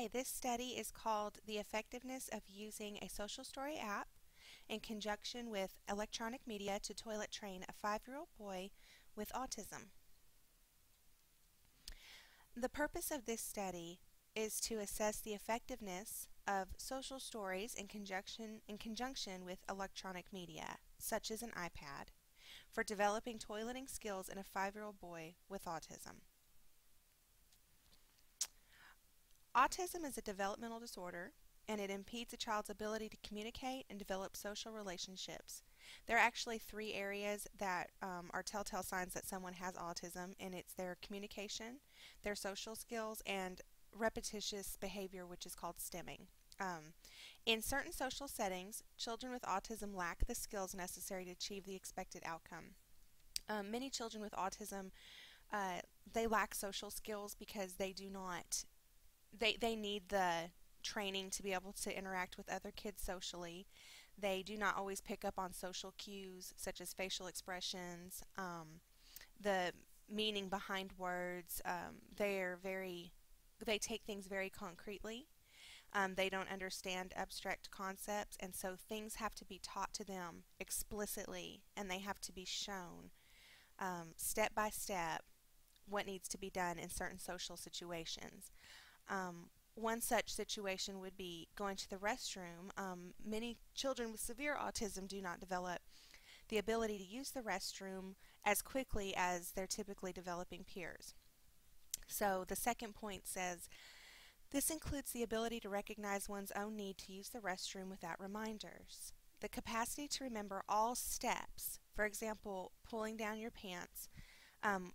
Okay, this study is called The Effectiveness of Using a Social Story App in Conjunction with Electronic Media to Toilet Train a 5-year-old Boy with Autism. The purpose of this study is to assess the effectiveness of social stories in conjunction with electronic media, such as an iPad, for developing toileting skills in a 5-year-old boy with autism. Autism is a developmental disorder, and it impedes a child's ability to communicate and develop social relationships. There are actually 3 areas that are telltale signs that someone has autism, and it's their communication, their social skills, and repetitious behavior, which is called stimming. In certain social settings, children with autism lack the skills necessary to achieve the expected outcome. Many children with autism, they lack social skills because they need the training to be able to interact with other kids socially. They do not always pick up on social cues such as facial expressions, the meaning behind words. They take things very concretely. They don't understand abstract concepts, and so things have to be taught to them explicitly, and they have to be shown step by step what needs to be done in certain social situations. One such situation would be going to the restroom. Many children with severe autism do not develop the ability to use the restroom as quickly as their typically developing peers. So the second point says, this includes the ability to recognize one's own need to use the restroom without reminders. The capacity to remember all steps, for example, pulling down your pants,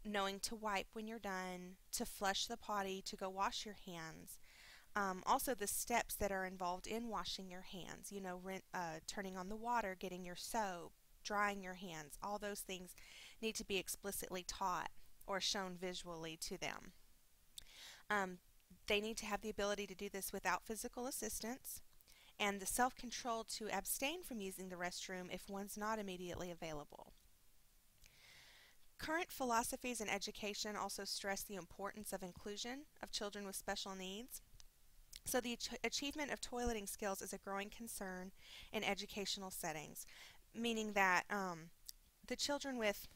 knowing to wipe when you're done, to flush the potty, to go wash your hands. Also the steps that are involved in washing your hands, turning on the water, getting your soap, drying your hands, all those things need to be explicitly taught or shown visually to them. They need to have the ability to do this without physical assistance, and the self-control to abstain from using the restroom if one's not immediately available. Current philosophies in education also stress the importance of inclusion of children with special needs. So the achievement of toileting skills is a growing concern in educational settings, meaning that the children with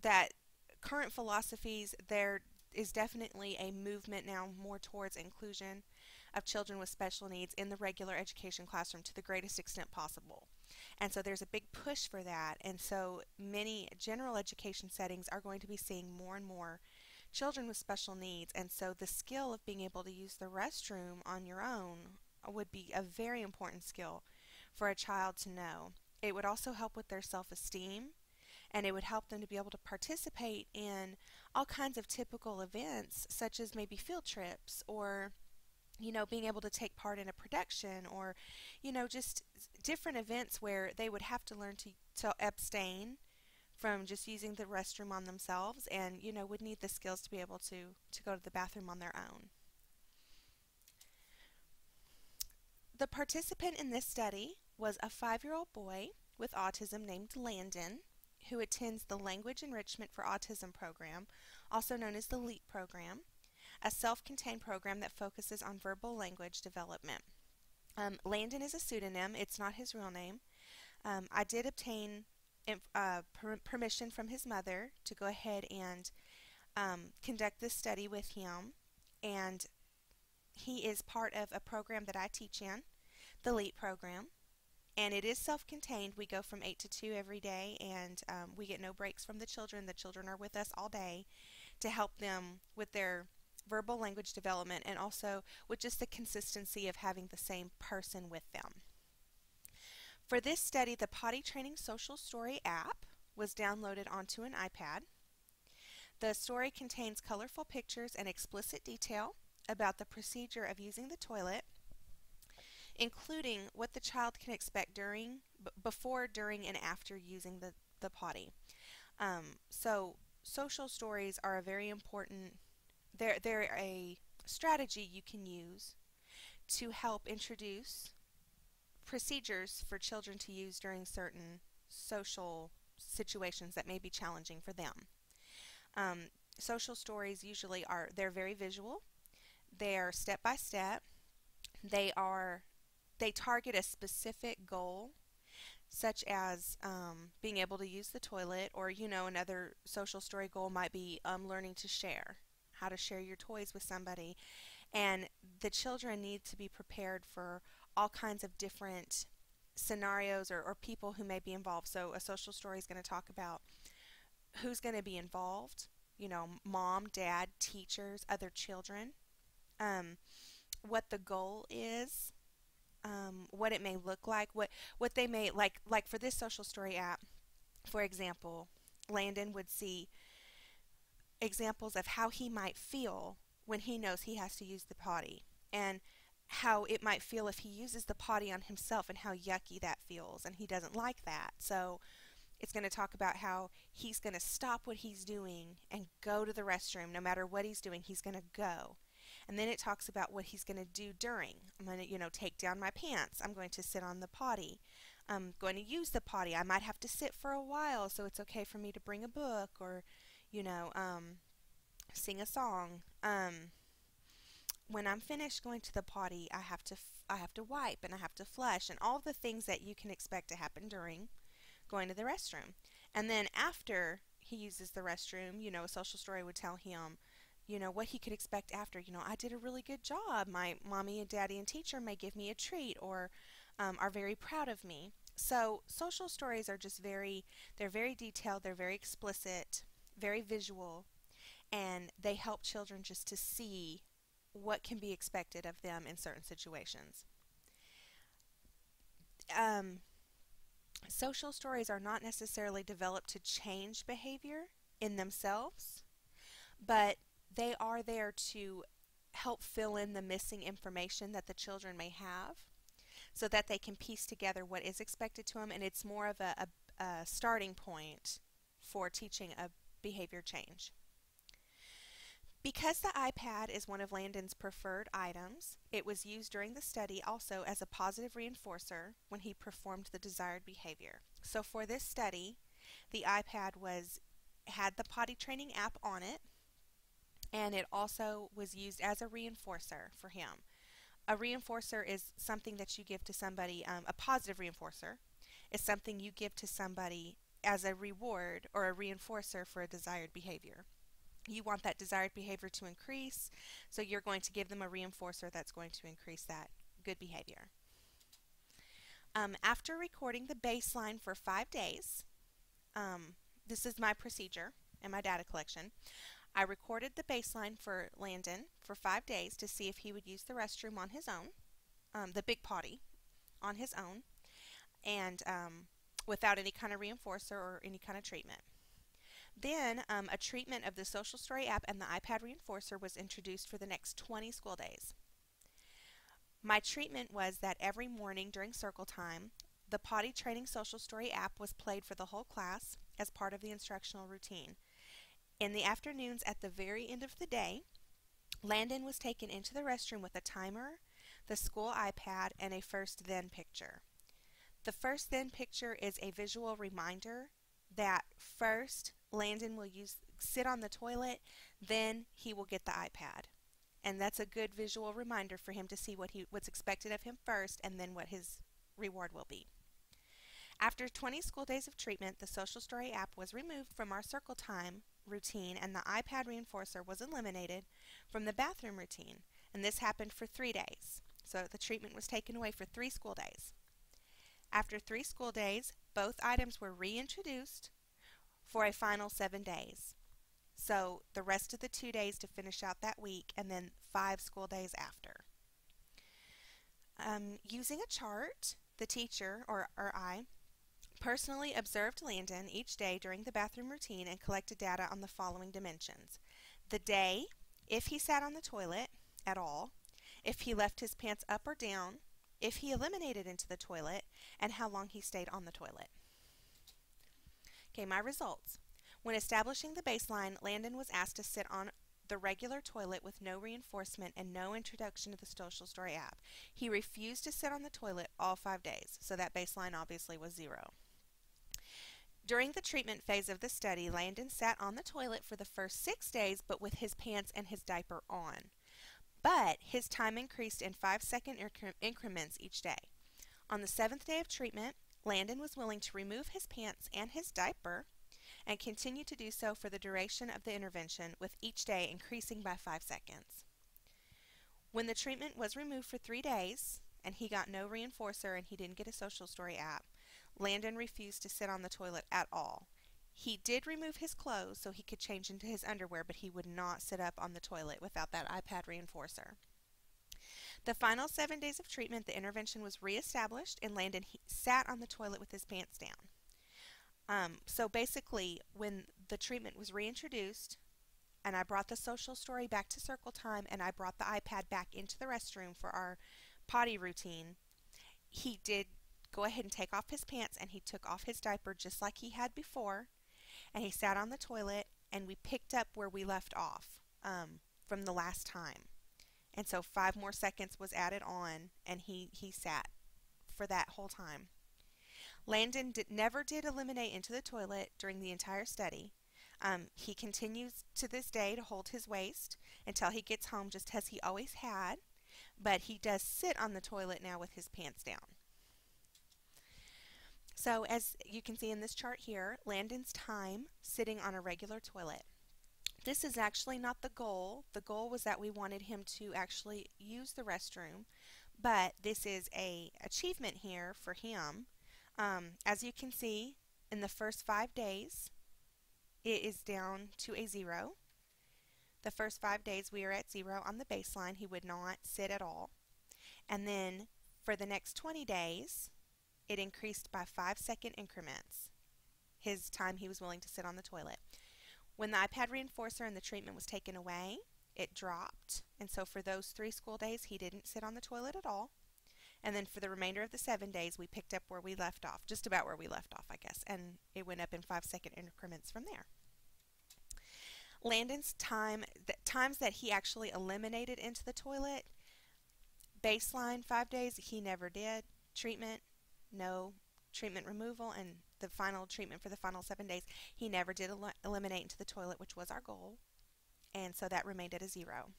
that current philosophies, there is definitely a movement now more towards inclusion of children with special needs in the regular education classroom to the greatest extent possible. And so there's a big push for that, and so many general education settings are going to be seeing more and more children with special needs, and so the skill of being able to use the restroom on your own would be a very important skill for a child to know. It would also help with their self-esteem, and it would help them to be able to participate in all kinds of typical events, such as maybe field trips, or being able to take part in a production, or just different events where they would have to learn to abstain from just using the restroom on themselves, and would need the skills to be able to go to the bathroom on their own. The participant in this study was a 5-year-old boy with autism named Landon, who attends the Language Enrichment for Autism program, also known as the LEAP program, a self-contained program that focuses on verbal language development. Landon is a pseudonym. It's not his real name. I did obtain permission from his mother to go ahead and conduct this study with him, and he is part of a program that I teach in, the LEAP program, and it is self-contained. We go from 8 to 2 every day, and we get no breaks from the children. The children are with us all day to help them with their verbal language development, and also with just the consistency of having the same person with them. For this study, the Potty Training Social Story app was downloaded onto an iPad. The story contains colorful pictures and explicit detail about the procedure of using the toilet, including what the child can expect before, during, and after using the potty. So social stories are a very important, they're a strategy you can use to help introduce procedures for children to use during certain social situations that may be challenging for them. social stories usually they're very visual. They're step by step. They are they target a specific goal, such as being able to use the toilet, or another social story goal might be learning to share, how to share your toys with somebody. And the children need to be prepared for all kinds of different scenarios or people who may be involved. So a social story is going to talk about who's going to be involved, mom, dad, teachers, other children, um, what the goal is, what it may look like, what they may like for this social story app, for example. Landon would see examples of how he might feel when he knows he has to use the potty, and how it might feel if he uses the potty on himself, and how yucky that feels, and he doesn't like that. So it's going to talk about how he's going to stop what he's doing and go to the restroom. No matter what he's doing, he's going to go. And then it talks about what he's going to do during. I'm going to, take down my pants. I'm going to sit on the potty. I'm going to use the potty. I might have to sit for a while, so it's okay for me to bring a book, or, you know, um, sing a song. When I'm finished going to the potty, I have to wipe, and I have to flush, and all the things that you can expect to happen during going to the restroom. And then after he uses the restroom, a social story would tell him, what he could expect after. I did a really good job. My mommy and daddy and teacher may give me a treat, or are very proud of me. So social stories are just they're very detailed, they're very explicit, very visual, and they help children just to see what can be expected of them in certain situations. Um, Social stories are not necessarily developed to change behavior in themselves, but they are there to help fill in the missing information that the children may have, so that they can piece together what is expected to them, and it's more of a starting point for teaching a behavior change. Because the iPad is one of Landon's preferred items, it was used during the study also as a positive reinforcer when he performed the desired behavior. So for this study, the iPad had the potty training app on it, and it also was used as a reinforcer for him. A reinforcer is something that you give to somebody, a positive reinforcer is something you give to somebody as a reward or a reinforcer for a desired behavior. You want that desired behavior to increase, so you're going to give them a reinforcer that's going to increase that good behavior. After recording the baseline for 5 days, this is my procedure and my data collection. I recorded the baseline for Landon for 5 days to see if he would use the restroom on his own, the big potty on his own, and without any kind of reinforcer or any kind of treatment. Then a treatment of the Social Story app and the iPad reinforcer was introduced for the next 20 school days. My treatment was that every morning during circle time, the potty training Social Story app was played for the whole class as part of the instructional routine. In the afternoons, at the very end of the day, Landon was taken into the restroom with a timer, the school iPad, and a first then picture. The first then picture is a visual reminder that first Landon will sit on the toilet, then he will get the iPad. And that's a good visual reminder for him to see what's expected of him first, and then what his reward will be. After 20 school days of treatment, the Social Story app was removed from our circle time routine, and the iPad reinforcer was eliminated from the bathroom routine. And this happened for 3 days. So the treatment was taken away for 3 school days. After 3 school days, both items were reintroduced for a final 7 days. So the rest of the 2 days to finish out that week, and then 5 school days after. Using a chart, the teacher, or I, personally observed Landon each day during the bathroom routine and collected data on the following dimensions: the day, if he sat on the toilet at all, if he left his pants up or down, if he eliminated into the toilet, and how long he stayed on the toilet. Okay, my results. When establishing the baseline, Landon was asked to sit on the regular toilet with no reinforcement and no introduction to the Social Story app. He refused to sit on the toilet all 5 days, so that baseline obviously was 0. During the treatment phase of the study, Landon sat on the toilet for the first 6 days, but with his pants and his diaper on. But his time increased in 5-second increments each day. On the 7th day of treatment, Landon was willing to remove his pants and his diaper and continue to do so for the duration of the intervention, with each day increasing by 5 seconds. When the treatment was removed for 3 days, and he got no reinforcer and he didn't get a social story app, Landon refused to sit on the toilet at all. He did remove his clothes so he could change into his underwear, but he would not sit up on the toilet without that iPad reinforcer. The final 7 days of treatment, the intervention was reestablished, and Landon sat on the toilet with his pants down. So basically, when the treatment was reintroduced, and I brought the social story back to circle time, and I brought the iPad back into the restroom for our potty routine, he did go ahead and take off his pants, and he took off his diaper just like he had before, and he sat on the toilet, and we picked up where we left off from the last time. And so 5 more seconds was added on, and he sat for that whole time. Landon never did eliminate into the toilet during the entire study. He continues to this day to hold his waist until he gets home, just as he always had, but he does sit on the toilet now with his pants down. So as you can see in this chart here, Landon's time sitting on a regular toilet. This is actually not the goal. The goal was that we wanted him to actually use the restroom, but this is a achievement here for him. As you can see, in the first 5 days, it is down to a 0. The first 5 days we are at 0 on the baseline. He would not sit at all. And then for the next 20 days, it increased by 5-second increments, his time he was willing to sit on the toilet. When the iPad reinforcer and the treatment was taken away, it dropped. And so for those 3 school days, he didn't sit on the toilet at all. And then for the remainder of the 7 days, we picked up where we left off, just about where we left off, I guess. And it went up in 5-second increments from there. Landon's times that he actually eliminated into the toilet, baseline 5 days, he never did. Treatment, no. Treatment removal, and the final treatment for the final 7 days, he never did eliminate into the toilet, which was our goal. And so that remained at a 0.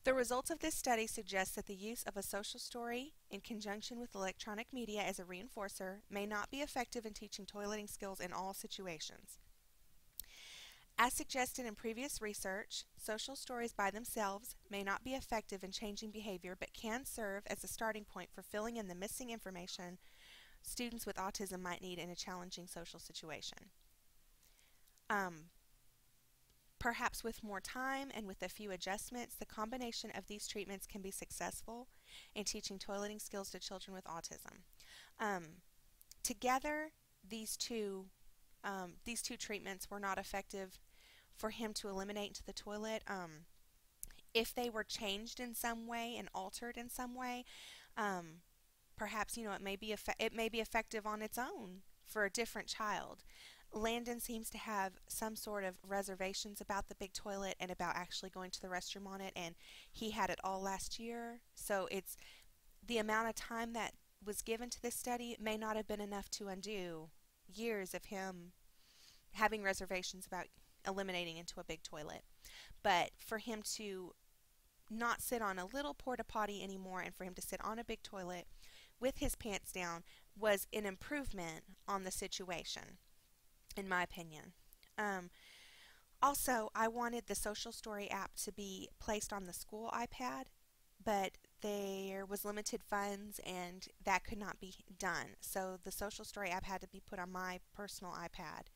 The results of this study suggest that the use of a social story in conjunction with electronic media as a reinforcer may not be effective in teaching toileting skills in all situations. As suggested in previous research, social stories by themselves may not be effective in changing behavior, but can serve as a starting point for filling in the missing information students with autism might need in a challenging social situation. Perhaps with more time and with a few adjustments, the combination of these treatments can be successful in teaching toileting skills to children with autism. Together, these two treatments were not effective for him to eliminate into the toilet. If they were changed in some way and altered in some way, perhaps it may be effective on its own for a different child. Landon seems to have some sort of reservations about the big toilet and about actually going to the restroom on it, and he had it all last year. So it's the amount of time that was given to this study may not have been enough to undo years of him having reservations about eliminating into a big toilet. But for him to not sit on a little porta potty anymore and for him to sit on a big toilet with his pants down was an improvement on the situation, in my opinion. Also, I wanted the social story app to be placed on the school iPad, but there was limited funds and that could not be done. So the social story app had to be put on my personal iPad.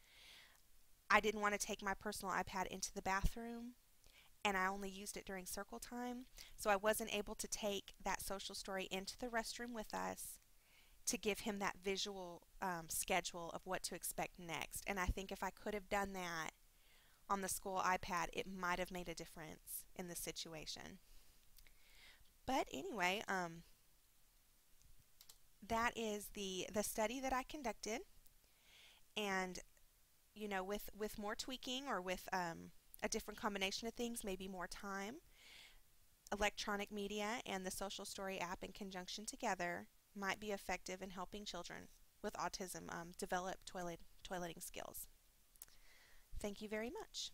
I didn't want to take my personal iPad into the bathroom, and I only used it during circle time, so I wasn't able to take that social story into the restroom with us to give him that visual schedule of what to expect next. And I think if I could have done that on the school iPad, it might have made a difference in the situation. But anyway, that is the study that I conducted, and with more tweaking or with a different combination of things, maybe more time, electronic media and the social story app in conjunction together might be effective in helping children with autism develop toileting skills. Thank you very much.